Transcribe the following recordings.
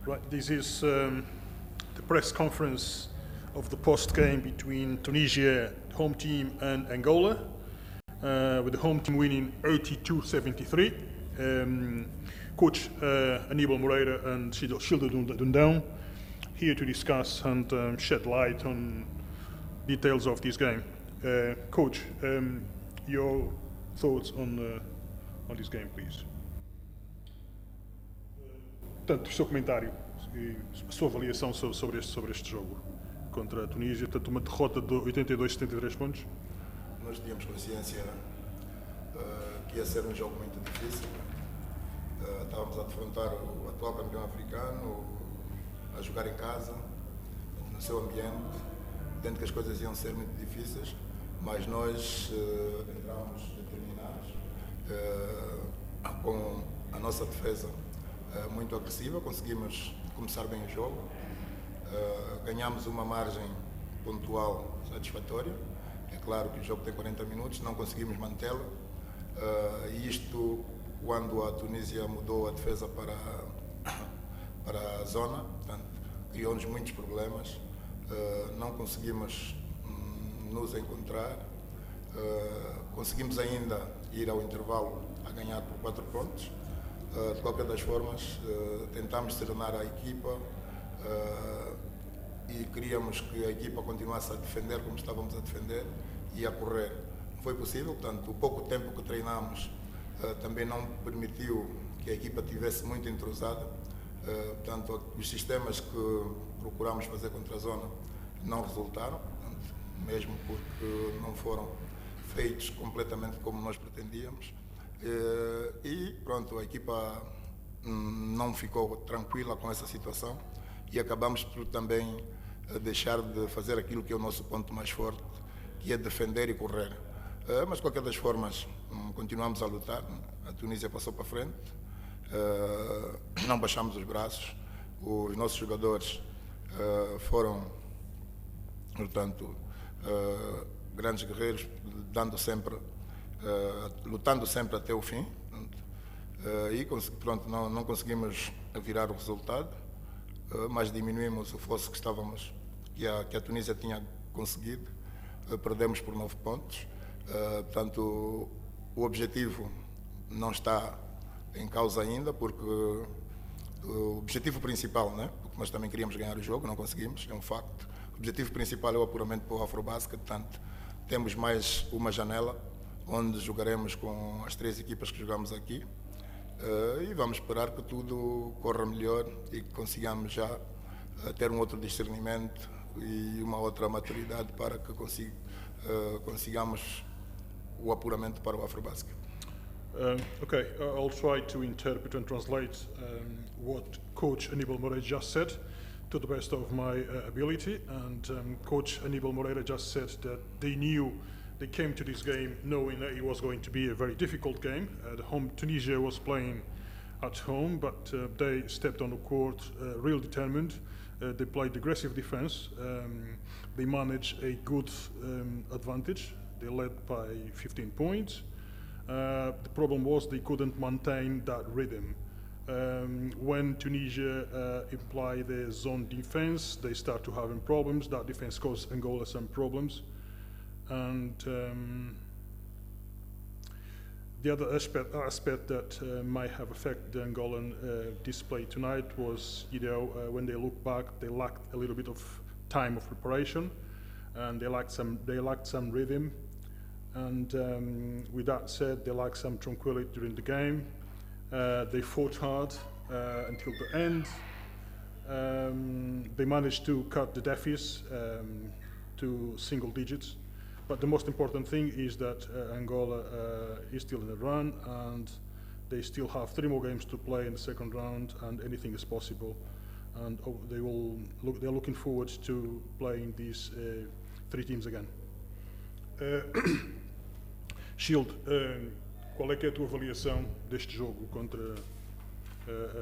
Right, this is the press conference of the post-game between Tunisia, home team, and Angola, with the home team winning 82-73. Coach Aníbal Moreira and Shilda Dundão here to discuss and shed light on details of this game. Coach, your thoughts on this game, please. Portanto, o seu comentário e a sua avaliação sobre este jogo contra a Tunísia, portanto, uma derrota de 82-73 pontos. Nós tínhamos consciência que ia ser um jogo muito difícil. Estávamos a defrontar o atual campeão africano, a jogar em casa, no seu ambiente, entendo que as coisas iam ser muito difíceis, mas nós entramos determinados com a nossa defesa muito agressiva, conseguimos começar bem o jogo, ganhamos uma margem pontual satisfatória. É claro que o jogo tem 40 minutos, não conseguimos mantê-la, e isto quando a Tunísia mudou a defesa para a zona, portanto, criou-nos muitos problemas, não conseguimos nos encontrar, conseguimos ainda ir ao intervalo a ganhar por 4 pontos. De qualquer das formas, tentámos serenar a equipa e queríamos que a equipa continuasse a defender como estávamos a defender e a correr. Não foi possível, portanto, o pouco tempo que treinámos também não permitiu que a equipa estivesse muito entrosada. Portanto, os sistemas que procurámos fazer contra a zona não resultaram, portanto, mesmo porque não foram feitos completamente como nós pretendíamos. E pronto, a equipa não ficou tranquila com essa situação e acabamos por também deixar de fazer aquilo que é o nosso ponto mais forte, que é defender e correr. Mas de qualquer das formas continuamos a lutar. A Tunísia passou para frente, não baixamos os braços. Os nossos jogadores foram, portanto, grandes guerreiros, lutando sempre até o fim, e pronto, não conseguimos virar o resultado, mas diminuímos o fosso que a Tunísia tinha conseguido, perdemos por 9 pontos, portanto o objetivo não está em causa ainda, porque o objetivo principal, né? Porque nós também queríamos ganhar o jogo, não conseguimos, é um facto. O objetivo principal é o apuramento para o AfroBasket, portanto temos mais uma janela onde jogaremos com as 3 equipas que jogamos aqui, e vamos esperar que tudo corra melhor e que consigamos já ter um outro discernimento e uma outra maturidade para que consigamos o apuramento para o AfroBasket. Okay, I'll try to interpret and translate what Coach Aníbal Moreira just said to the best of my ability. And Coach Aníbal Moreira just said that they came to this game knowing that it was going to be a very difficult game. Tunisia was playing at home, but they stepped on the court real determined. They played aggressive defense. They managed a good advantage. They led by 15 points. The problem was they couldn't maintain that rhythm. When Tunisia apply the zone defense, they start to having problems. That defense caused Angola some problems. And the other aspect that might have affected the Angolan display tonight was, when they look back, they lacked a little bit of time of preparation, and they lacked some rhythm. And with that said, they lacked some tranquility during the game. They fought hard until the end. They managed to cut the deficit to single digits. But the most important thing is that Angola is still in the run, and they still have 3 more games to play in the second round, and anything is possible. And they're looking forward to playing these 3 teams again. Shield, qual é que é a tua avaliação deste jogo contra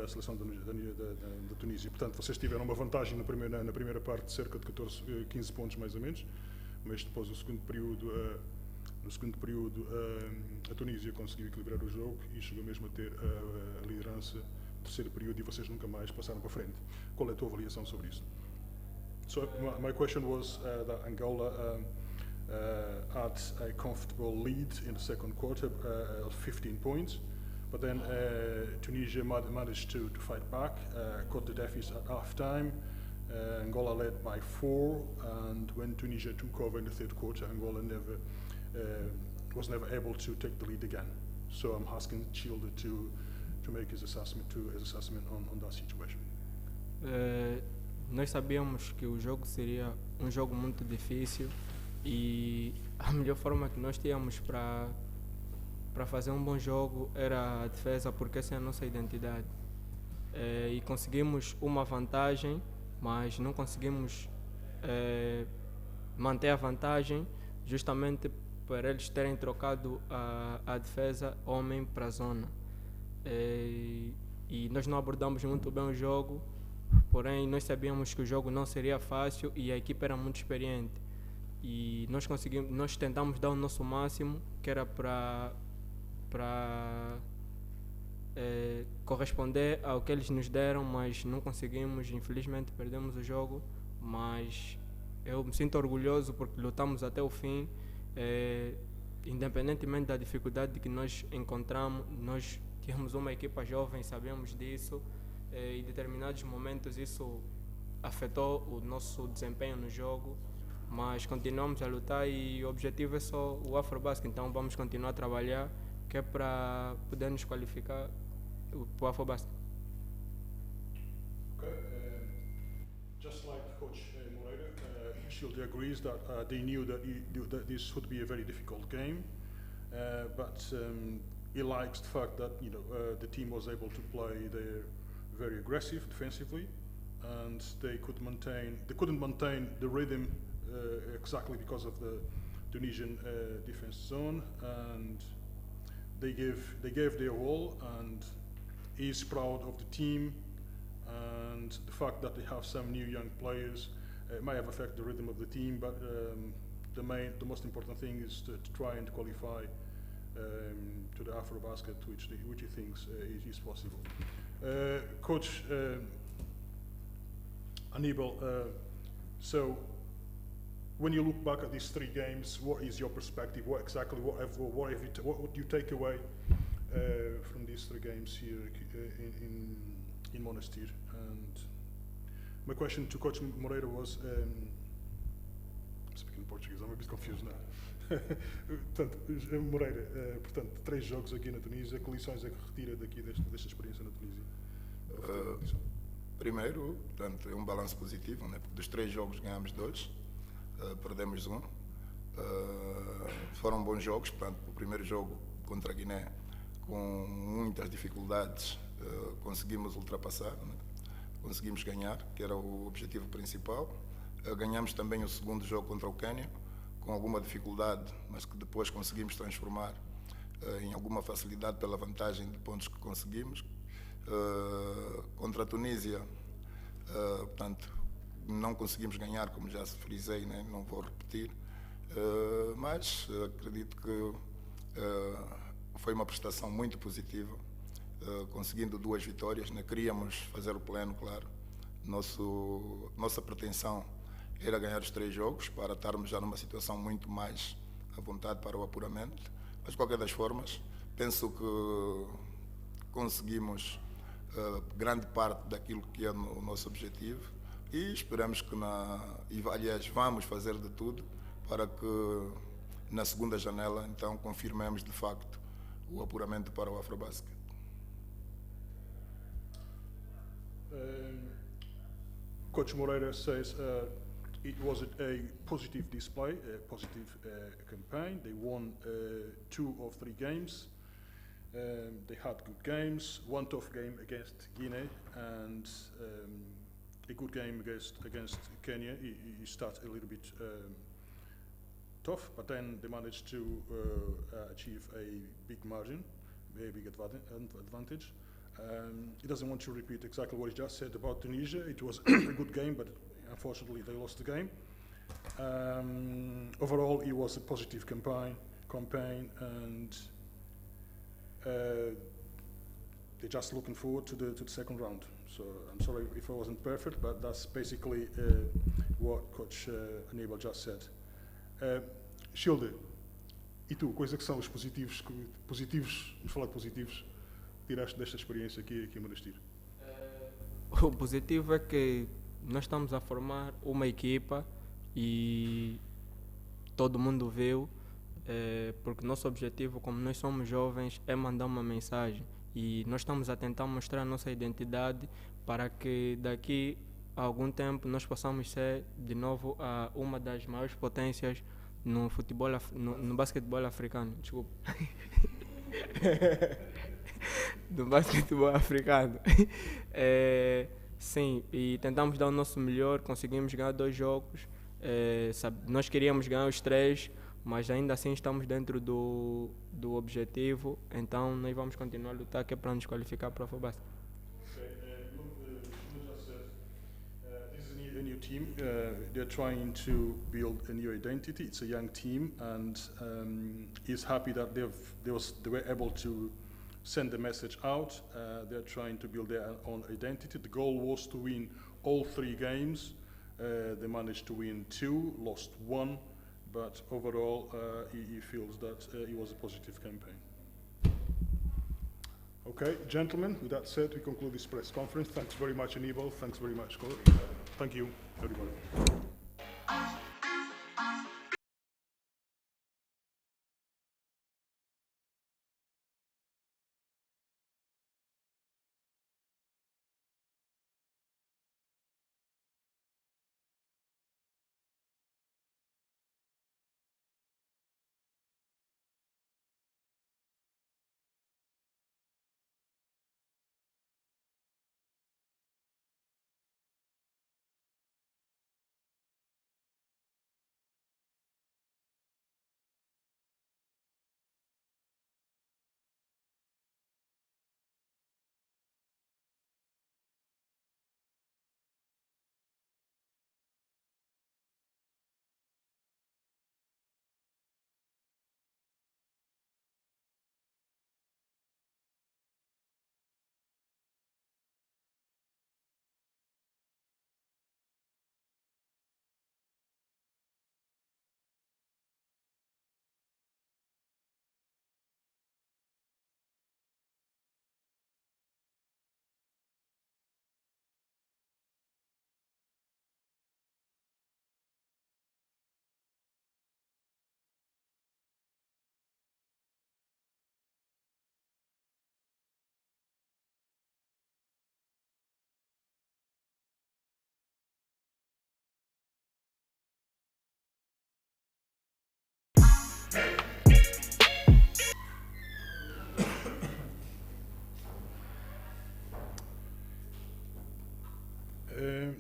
a seleção da Tunísia? Portanto, vocês tiveram uma vantagem na primeira parte de cerca de 15 pontos mais ou menos, mas depois no segundo período a Tunísia conseguiu equilibrar o jogo e chegou mesmo a ter a liderança terceiro período e vocês nunca mais passaram para frente. Qual é a tua avaliação sobre isso? So my question was that Angola had a comfortable lead in the second quarter of 15 points, but then Tunisia managed to fight back, cut the deficit at half time. Angola led by 4, and when Tunisia took over in the third quarter, Angola was never able to take the lead again. So I'm asking Childe to make his assessment on that situation. Nós sabíamos que o jogo seria um jogo muito difícil e a melhor forma que nós tínhamos para fazer um bom jogo era a defesa, porque essa é a nossa identidade. E conseguimos uma vantagem, mas não conseguimos manter a vantagem justamente por eles terem trocado a defesa homem para a zona. E nós não abordamos muito bem o jogo, porém nós sabíamos que o jogo não seria fácil e a equipe era muito experiente. E nós tentamos dar o nosso máximo, que era para corresponder ao que eles nos deram, mas não conseguimos, infelizmente perdemos o jogo, mas eu me sinto orgulhoso porque lutamos até o fim, independentemente da dificuldade que nós encontramos. Nós tínhamos uma equipa jovem, sabemos disso, e em determinados momentos isso afetou o nosso desempenho no jogo, mas continuamos a lutar e o objetivo é só o AfroBasket, então vamos continuar a trabalhar, que é para poder nos qualificar para o AfroBasket. Okay, just like Coach Moreira, Childe agrees that they knew that this would be a very difficult game, but he likes the fact that the team was able to play there very aggressive defensively, and they couldn't maintain the rhythm exactly because of the Tunisian defense zone, and they gave their all, and he's proud of the team, and the fact that they have some new young players may have affected the rhythm of the team, but the most important thing is to try and qualify to the AfroBasket, which he thinks is possible. Coach Anibal, so when you look back at these 3 games, what is your perspective? What would you take away from these 3 games here in Monastir? And my question to Coach Moreira was, I'm speaking Portuguese, I'm a bit confused now. Portanto, Moreira, 3 jogos aqui na Tunísia, que lições é que retira daqui desta experiência na Tunísia? Primeiro, portanto, é um balanço positivo, né? Porque dos 3 jogos ganhamos 2, perdemos 1. Foram bons jogos, portanto, o primeiro jogo contra a Guiné, com muitas dificuldades, conseguimos ultrapassar, né? Conseguimos ganhar, que era o objetivo principal. Ganhamos também o segundo jogo contra o Quênia, com alguma dificuldade, mas que depois conseguimos transformar em alguma facilidade pela vantagem de pontos que conseguimos. Contra a Tunísia, portanto, não conseguimos ganhar, como já frisei, né? Não vou repetir, mas acredito que foi uma prestação muito positiva, conseguindo 2 vitórias, né? Queríamos fazer o pleno, claro. Nossa pretensão era ganhar os 3 jogos para estarmos já numa situação muito mais à vontade para o apuramento, mas de qualquer das formas penso que conseguimos grande parte daquilo que é o nosso objetivo e esperamos que aliás, vamos fazer de tudo para que na segunda janela então confirmemos de facto o apuramento para o AfroBasket. Coach Moreira says it was a positive display, a positive campaign. They won 2 of 3 games. They had good games, one tough game against Guinea and a good game against Kenya. He started a little bit tough, but then they managed to achieve a big margin, a big advantage. He doesn't want to repeat exactly what he just said about Tunisia. It was a good game, but unfortunately they lost the game. Overall, it was a positive campaign, and they're just looking forward to the second round. So I'm sorry if I wasn't perfect, but that's basically what Coach Aníbal just said. Shilde, e tu, quais é que são os positivos, vamos falar de positivos, tiraste desta experiência aqui em Monastir? O positivo é que nós estamos a formar uma equipa e todo mundo viu, porque nosso objetivo, como nós somos jovens, é mandar uma mensagem e nós estamos a tentar mostrar a nossa identidade para que daqui a algum tempo nós possamos ser de novo uma das maiores potências no futebol, no basquetebol africano. Desculpa. Do basquetebol africano. Sim, e tentamos dar o nosso melhor, conseguimos ganhar 2 jogos. Nós queríamos ganhar os 3, mas ainda assim estamos dentro do objetivo, então nós vamos continuar a lutar, que é para nos qualificar para a FIBA. A new team. They're trying to build a new identity. It's a young team, and he's happy that they were able to send the message out. They're trying to build their own identity. The goal was to win all 3 games. They managed to win 2, lost 1, but overall he feels that it was a positive campaign. Okay, gentlemen, with that said, we conclude this press conference. Thanks very much, Aníbal. Thanks very much, Coach. Thank you, everybody.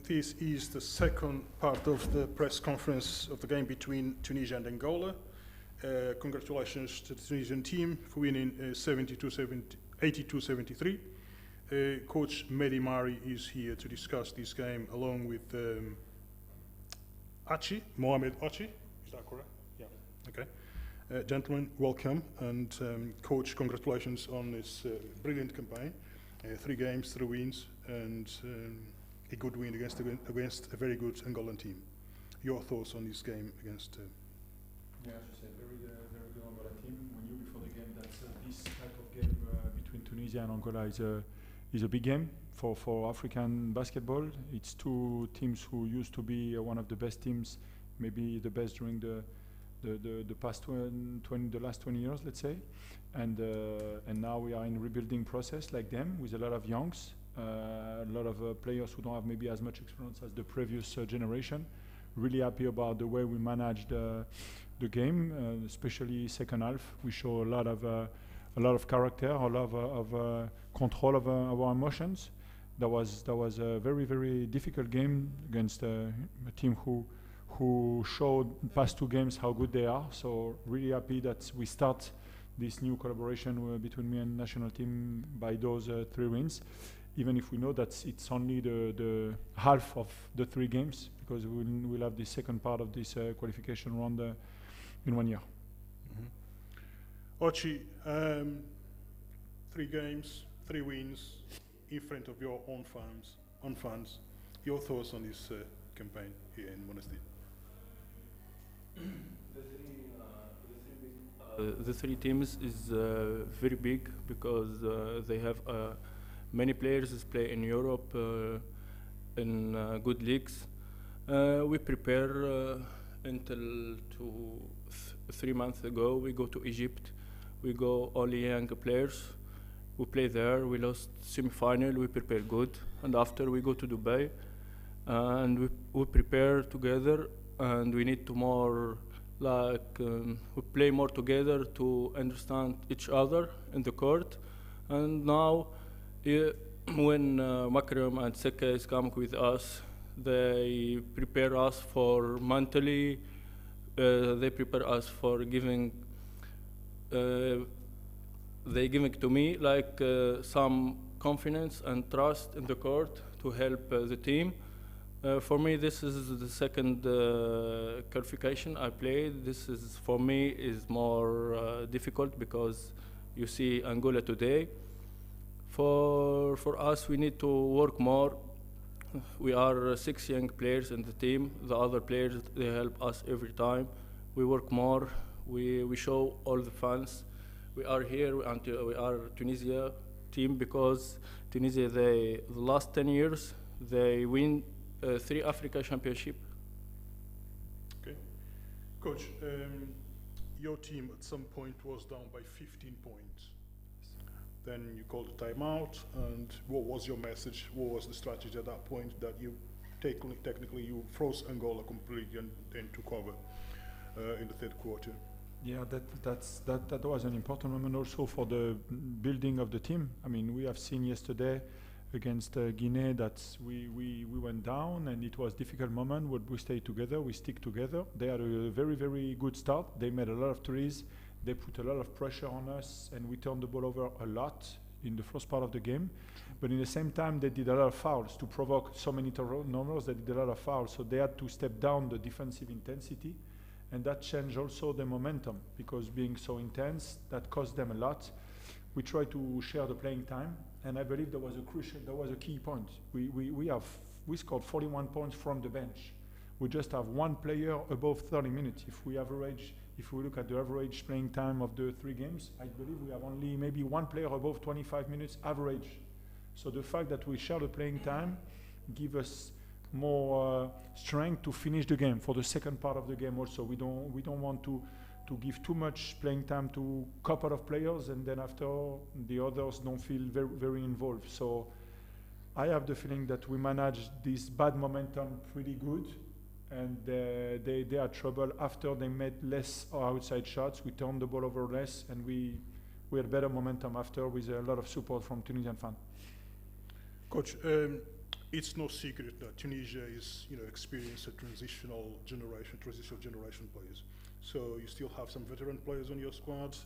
This is the second part of the press conference of the game between Tunisia and Angola. Congratulations to the Tunisian team for winning 82-73. Coach Mehdi Mari is here to discuss this game along with Mohamed Achi. Is that correct? Yeah. Okay. Gentlemen, welcome. And Coach, congratulations on this brilliant campaign. 3 games, 3 wins, and a good win against a very good Angolan team. Your thoughts on this game against? Yeah, as you said, very good Angola team. We knew before the game that this type of game between Tunisia and Angola is a big game for African basketball. It's 2 teams who used to be one of the best teams, maybe the best during the past the last 20 years, let's say, and now we are in rebuilding process like them with a lot of youngs. A lot of players who don't have maybe as much experience as the previous generation. Really happy about the way we managed the game, especially second half. We show a lot of character, a lot of control of our emotions. That was a very, very difficult game against a team who showed past 2 games how good they are. So really happy that we start this new collaboration between me and national team by those 3 wins. Even if we know that it's only the half of the 3 games, because we'll have the second part of this qualification round in 1 year. Ochi, 3 games, 3 wins in front of your own fans. Your thoughts on this campaign here in Monastir? The three teams is very big because they have many players who play in Europe in good leagues. We prepare until 3 months ago. We go to Egypt. We go only young players. We play there. We lost semi-final. We prepare good, and after we go to Dubai, and we prepare together. And we need to more we play more together to understand each other in the court. And now, when Makram and Seka is coming with us, they prepare us for mentally. They prepare us for giving. They giving to me some confidence and trust in the court to help the team. For me, this is the second qualification I played. This is for me is more difficult because you see Angola today. For us, we need to work more. We are 6 young players in the team. The other players, they help us every time. We work more. We show all the fans. We are here until we are Tunisia team because Tunisia, the last 10 years, they win 3 Africa Championship. Okay. Coach, your team at some point was down by 15 points. Then you called a timeout, and what was your message? What was the strategy at that point that you technically you froze Angola completely and then took over in the 3rd quarter? Yeah, that was an important moment also for the building of the team. I mean, we have seen yesterday against Guinea that we went down, and it was a difficult moment, but we stayed together, we stick together. They had a very, very good start. They made a lot of threes. They put a lot of pressure on us, and we turned the ball over a lot in the first part of the game. But in the same time, they did a lot of fouls to provoke so many turnovers. They did a lot of fouls, so they had to step down the defensive intensity, and that changed also the momentum because being so intense, that cost them a lot. We tried to share the playing time, and I believe that was a key point. We scored 41 points from the bench. We just have 1 player above 30 minutes. If we look at the average playing time of the 3 games, I believe we have only maybe 1 player above 25 minutes average. So the fact that we share the playing time give us more strength to finish the game for the second part of the game. Also, we don't want to give too much playing time to a couple of players, and then after the others don't feel very, very involved. So I have the feeling that we managed this bad momentum pretty good, and they had trouble after they made less outside shots. We turned the ball over less, and we had better momentum after with a lot of support from Tunisian fans. Coach, it's no secret that Tunisia is, experienced a transitional generation players. So you still have some veteran players on your squad.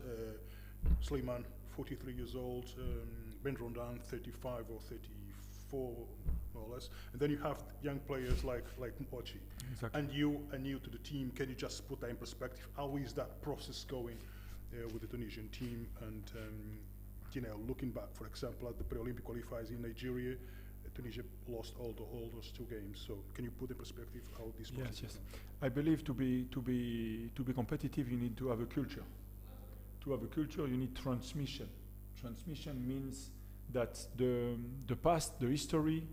Slimane, 43 years old. Ben Rondan, 35 or 34, more or less. And then you have young players like Mochi. Exactly. And you are new to the team. Can you just put that in perspective? How is that process going with the Tunisian team? And looking back, for example, at the pre-Olympic qualifiers in Nigeria, Tunisia lost all those 2 games. So can you put in perspective how this process? Yes. I believe to be competitive, you need to have a culture. To have a culture, you need transmission. Transmission means that the past, the history,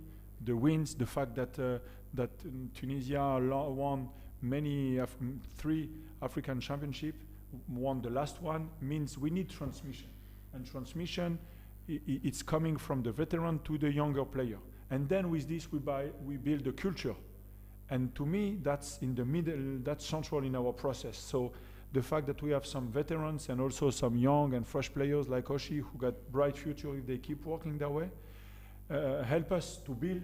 the wins, the fact that Tunisia won 3 African championships, won the last one, means we need transmission. And transmission, it's coming from the veteran to the younger player. And then with this, we build a culture. And to me, that's in the middle, that's central in our process. So the fact that we have some veterans and also some young and fresh players like Oshi who got bright future if they keep working that way, help us to build,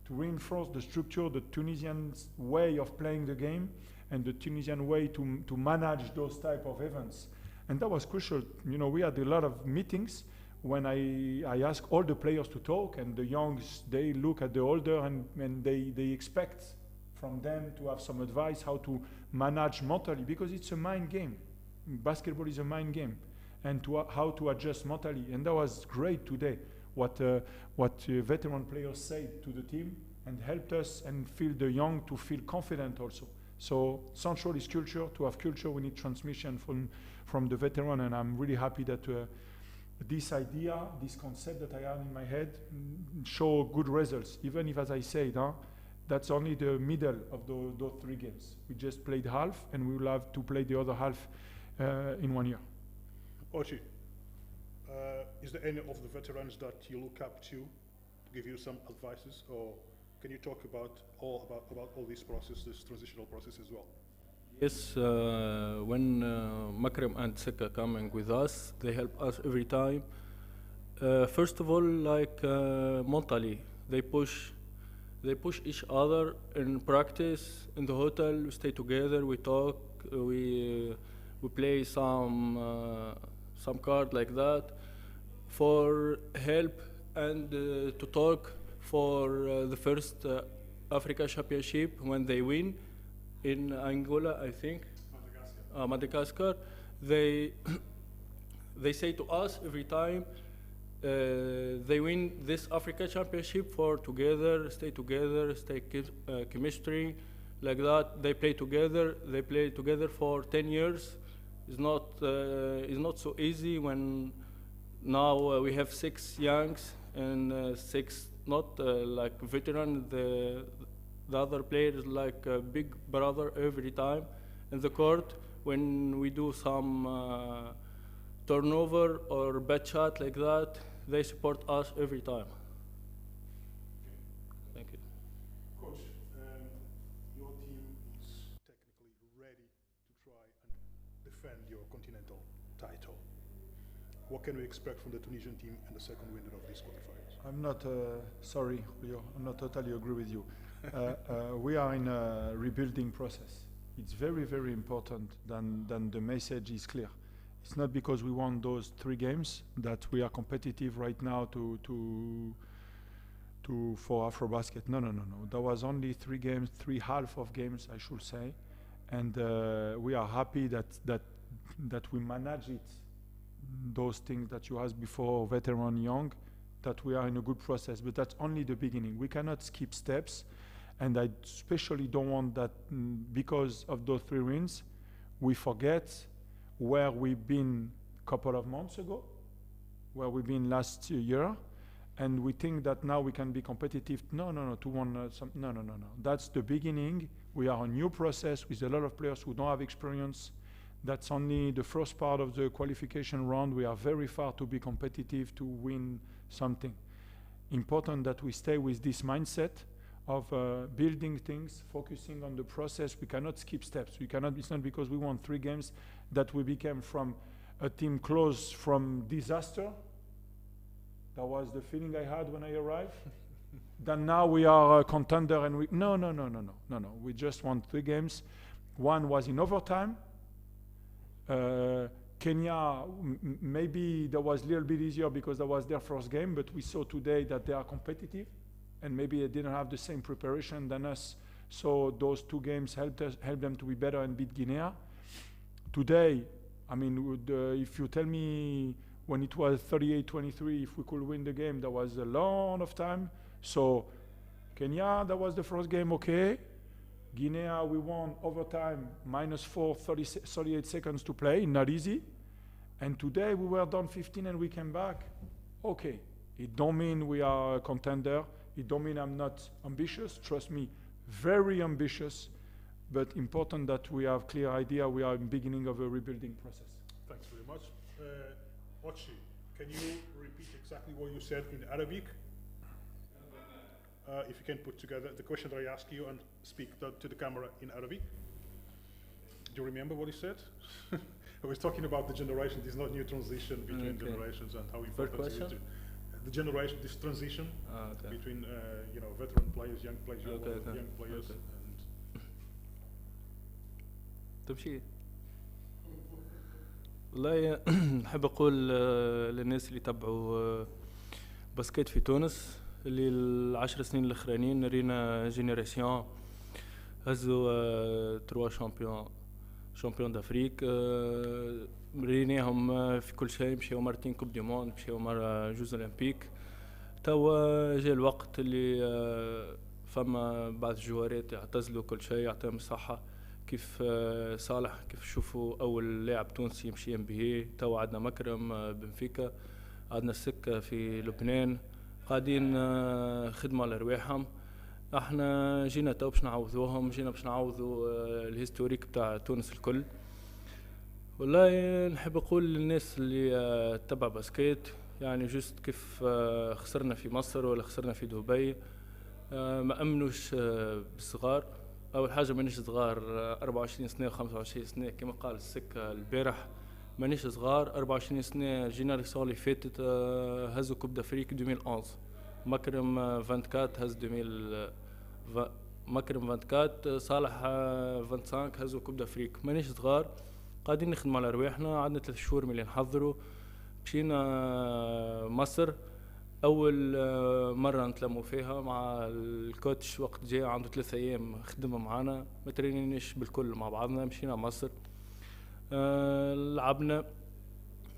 to reinforce the structure, the Tunisian way of playing the game, and the Tunisian way to manage those type of events. And that was crucial. We had a lot of meetings when I ask all the players to talk, and the youngs, they look at the older and they expect from them to have some advice how to manage mentally, because it's a mind game. Basketball is a mind game. and how to adjust mentally. And that was great today, what veteran players said to the team and helped us and feel the young to feel confident also. So central is culture. To have culture, we need transmission from the veteran, and I'm really happy that this idea, this concept that I had in my head show good results, even if, as I said, that's only the middle of those 3 games. We just played half, and we will have to play the other half in 1 year. Ochi, is there any of the veterans that you look up to give you some advices, or can you talk about all these processes, this transitional process as well? Yes, when Makram and Seka coming with us, they help us every time. First of all, like mentally, they push each other in practice. In the hotel, we stay together, we talk, we play some card like that for help and to talk for the first Africa Championship when they win in Angola, I think. Madagascar. They say to us every time they win this Africa Championship for together, stay chemistry, like that. They play together for 10 years. It's not so easy when now we have 6 youngs and 6 not like veteran. The other players like a big brother every time in the court. When we do some turnover or bad shot like that, they support us every time. Thank you. Coach, your team is technically ready to try and defend your continental title. What can we expect from the Tunisian team and the second winner of these qualifiers? I'm not, sorry, Rio, I'm not totally agree with you. We are in a rebuilding process. It's very, very important than the message is clear. It's not because we won those 3 games that we are competitive right now for AfroBasket. No. There was only 3 games, 3 half of games, I should say, and we are happy that we manage it. Those things that you asked before, veteran, young, that we are in a good process, but that's only the beginning. We cannot skip steps, and I especially don't want that because of those 3 wins, we forget where we've been a couple of months ago, where we've been last year, and we think that now we can be competitive. No. That's the beginning. We are a new process with a lot of players who don't have experience. That's only the first part of the qualification round. We are very far to be competitive, to win something. Important that we stay with this mindset of building things, focusing on the process. We cannot skip steps. It's not because we won 3 games that we became from a team close from disaster. That was the feeling I had when I arrived. Then now we are a contender and no. We just won 3 games. One was in overtime. Kenya, maybe that was a little bit easier because that was their first game, but we saw today that they are competitive and maybe they didn't have the same preparation than us. So those 2 games helped them to be better and beat Guinea. Today, I mean, if you tell me when it was 38-23, if we could win the game, that was a lot of time. So Kenya, that was the first game, okay. Guinea, we won overtime, -4, 38 seconds to play, not easy. And today we were down 15 and we came back. Okay, it don't mean we are a contender. It don't mean I'm not ambitious. Trust me, very ambitious, but important that we have clear idea we are in the beginning of a rebuilding process. Thanks very much. Ochi, can you repeat exactly what you said in Arabic? If you can put together the question that I asked you and speak to the camera in Arabic. Do you remember what he said? I was talking about the generation. There's not new transition between generations and how important it is. The generation, this transition between veteran players, young players, young players. And تمشي والله نحب أقول للناس اللي تبعوا باسكت في تونس اللي ال10 سنين الأخرانيين رينا جينيراسيون هزوا 3 شامبيون دافريك مريناهم في كل شيء، مشيو مرتين كوب دي موند، مشيو مرة جوز اولمبيك. توا جاء الوقت اللي فما بعض الجوارات يعتزلوا كل شيء، يعطيهم الصحة. كيف صالح، كيف شوفوا اول لاعب تونسي يمشي NBA. توا عندنا مكرم بنفيكا، عندنا السكة في لبنان، قاعدين خدمة على رواحهم. احنا جينا تو باش نعوضوهم، جينا باش نعوضوا الهيستوريك بتاع تونس الكل. والله نحب اقول للناس اللي تتبع باسكيت، يعني جست كيف خسرنا في مصر ولا خسرنا في دبي، ما امنوش بالصغار. اول حاجه مانيش صغار 24 سنه و25 سنه كما قال السكه البارح، مانيش صغار 24 سنه. جينيراسيون اللي فاتت هزوا كوب دافريك 2011، مكرم 24 هز 2000، مكرم 24، صالح 25 هزوا كوب دافريك. مانيش صغار، قاعدين نخدم على رواحنا. عندنا 3 شهور ملي نحضروا. مشينا مصر اول مره نتلموا فيها مع الكوتش، وقت جاء عنده 3 ايام خدمه معانا، ما ترينيناش بالكل مع بعضنا. مشينا مصر لعبنا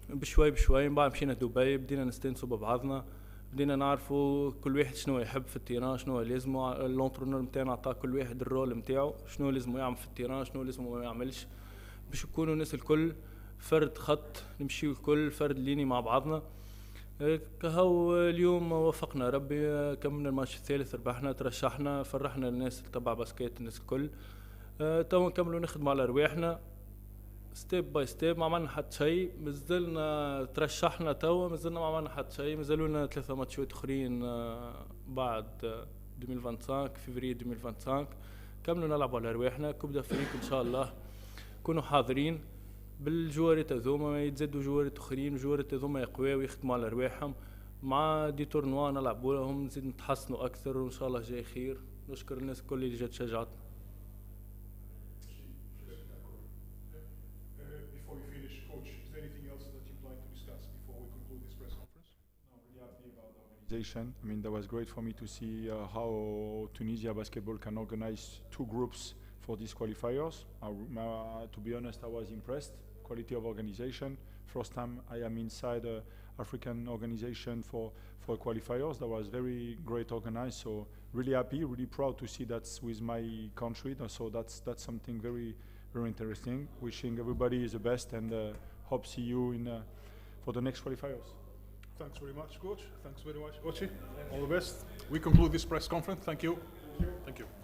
بشوي بشوي، من بعد مشينا دبي، بدينا نستنسوا ببعضنا، بدينا نعرفوا كل واحد شنو يحب في التيران، شنو لازمه. اللونترونور نتاعنا عطى كل واحد الرول نتاعو، شنو لازم يعمل في التيران، شنو لازم ما يعملش، باش يكونوا الناس الكل فرد خط، نمشيو الكل فرد ليني مع بعضنا. كهو اليوم وفقنا ربي، كملنا الماتش الثالث، ربحنا، ترشحنا، فرحنا الناس اللي تبع باسكيت، الناس الكل. تو نكملوا نخدموا على رواحنا ستيب باي ستيب. ما عملنا حتى شيء، مازلنا ترشحنا توا، مازلنا ما عملنا حتى شيء، مازالوا لنا 3 ماتشات اخرين بعد 2025 فيفري 2025. كملوا نلعبوا على رواحنا. كوب دافريك ان شاء الله كونوا حاضرين بالجوارات هذوما، ما يتزادوا جوارات اخرين، وجوارات هذوما يقواو ويخدموا على رواحهم مع دي تورنوا نلعبوا لهم، نزيد نتحسنوا اكثر، وان شاء الله جاي خير. نشكر الناس الكل اللي جات شجعتنا. Before we finish, Coach, is there anything else that you'd like to discuss before we conclude this press conference? No, really happy about the organization. I mean, that was great for me to see how Tunisia basketball can organize 2 groups for these qualifiers. To be honest, I was impressed. Quality of organization. First time I am inside an African organization for qualifiers. That was very great organized. So really happy, really proud to see that's with my country. So that's something very interesting. Wishing everybody the best, and hope see you for the next qualifiers. Thanks very much, Coach. Thanks very much, Ochi. All the best. We conclude this press conference. Thank you. Thank you.